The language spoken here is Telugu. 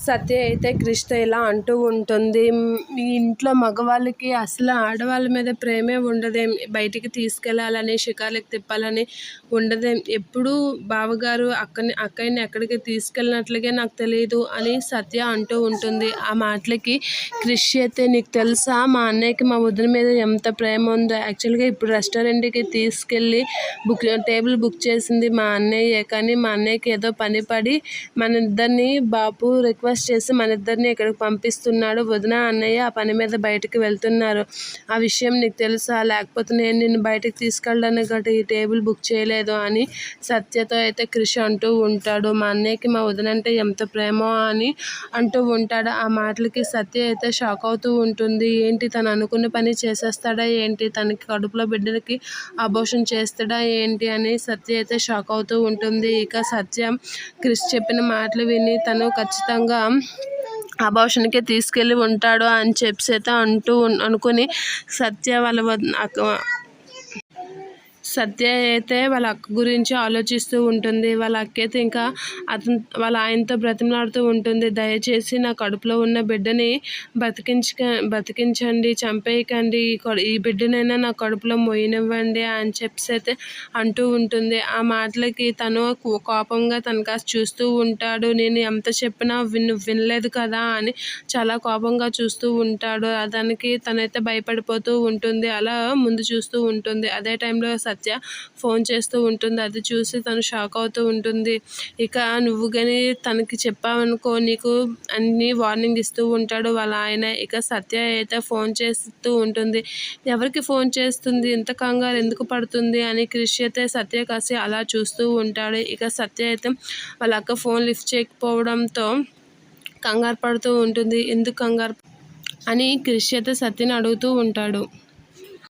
సత్య అయితే క్రిష్తో ఇలా అంటూ ఉంటుంది, మీ ఇంట్లో మగవాళ్ళకి అసలు ఆడవాళ్ళ మీద ప్రేమే ఉండదేం, బయటికి తీసుకెళ్ళాలని షికార్లకు తిప్పాలని ఉండదేం, ఎప్పుడూ బావగారు అక్కయ్యని ఎక్కడికి తీసుకెళ్ళినట్లుగా నాకు తెలియదు అని సత్య అంటూ ఉంటుంది. ఆ మాటలకి క్రిష్ అయితే, నీకు తెలుసా మా అన్నయ్యకి మా వదిన మీద ఎంత ప్రేమ ఉందో, యాక్చువల్గా ఇప్పుడు రెస్టారెంట్కి తీసుకెళ్ళి టేబుల్ బుక్ చేసింది మా అన్నయ్యే, కానీ మా అన్నయ్యకి ఏదో పని పడి మన ఇద్దరిని బాబు రిక్వెస్ట్ చేసి మన ఇద్దరిని ఇక్కడికి పంపిస్తున్నాడు, వదిన అన్నయ్య ఆ పని మీద బయటకు వెళ్తున్నారు, ఆ విషయం నీకు తెలుసా, లేకపోతే నేను నిన్ను బయటకు తీసుకెళ్ళడానికి గట్రా ఈ టేబుల్ బుక్ చేయలేదు అని సత్యతో అయితే క్రిష్ అంటూ ఉంటాడు. మా అన్నయ్యకి మా వదిన అంటే ఎంత ప్రేమో అని అంటూ ఉంటాడు. ఆ మాటలకి సత్య అయితే షాక్ అవుతూ ఉంటుంది. ఏంటి తను అనుకున్న పని చేసేస్తాడా ఏంటి, తనకి కడుపులో బిడ్డలకి అబోర్షన్ చేస్తాడా ఏంటి అని సత్య అయితే షాక్ అవుతూ ఉంటుంది. ఇక సత్య క్రిష్ చెప్పిన మాటలు విని తను ఖచ్చితంగా అబార్షన్కి తీసుకెళ్ళి ఉంటాడు అని చెప్పి అయితే అనుకుని సత్య అయితే వాళ్ళ అక్క గురించి ఆలోచిస్తూ ఉంటుంది. వాళ్ళ అక్క అయితే ఇంకా వాళ్ళ ఆయనతో బ్రతిమలాడుతూ ఉంటుంది, దయచేసి నా కడుపులో ఉన్న బిడ్డని బతికించండి, చంపేయకండి, ఈ బిడ్డనైనా నా కడుపులో మొయ్యనివ్వండి అని చెప్పి అయితే అంటూ ఉంటుంది. ఆ మాటలకి తను కోపంగా తన కాస్త చూస్తూ ఉంటాడు. నేను ఎంత చెప్పినా వినలేదు కదా అని చాలా కోపంగా చూస్తూ ఉంటాడు. దానికి తనైతే భయపడిపోతూ ఉంటుంది. అలా ముందు చూస్తూ ఉంటుంది. అదే టైంలో సత్య ఫోన్ చేస్తూ ఉంటుంది. అది చూసి తను షాక్ అవుతూ ఉంటుంది. ఇక నువ్వు కానీ తనకి చెప్పావనుకో నీకు అన్ని వార్నింగ్ ఇస్తూ ఉంటాడు వాళ్ళ ఆయన. ఇక సత్య అయితే ఫోన్ చేస్తూ ఉంటుంది. ఎవరికి ఫోన్ చేస్తుంది, ఇంత కంగారు ఎందుకు పడుతుంది అని క్రిష్ అయితే సత్య కాసి అలా చూస్తూ ఉంటాడు. ఇక సత్య అయితే వాళ్ళ అక్క ఫోన్ లిఫ్ట్ చేయకపోవడంతో కంగారు పడుతూ ఉంటుంది. ఎందుకు కంగారు అని క్రిష్ అయితే సత్యని అడుగుతూ ఉంటాడు.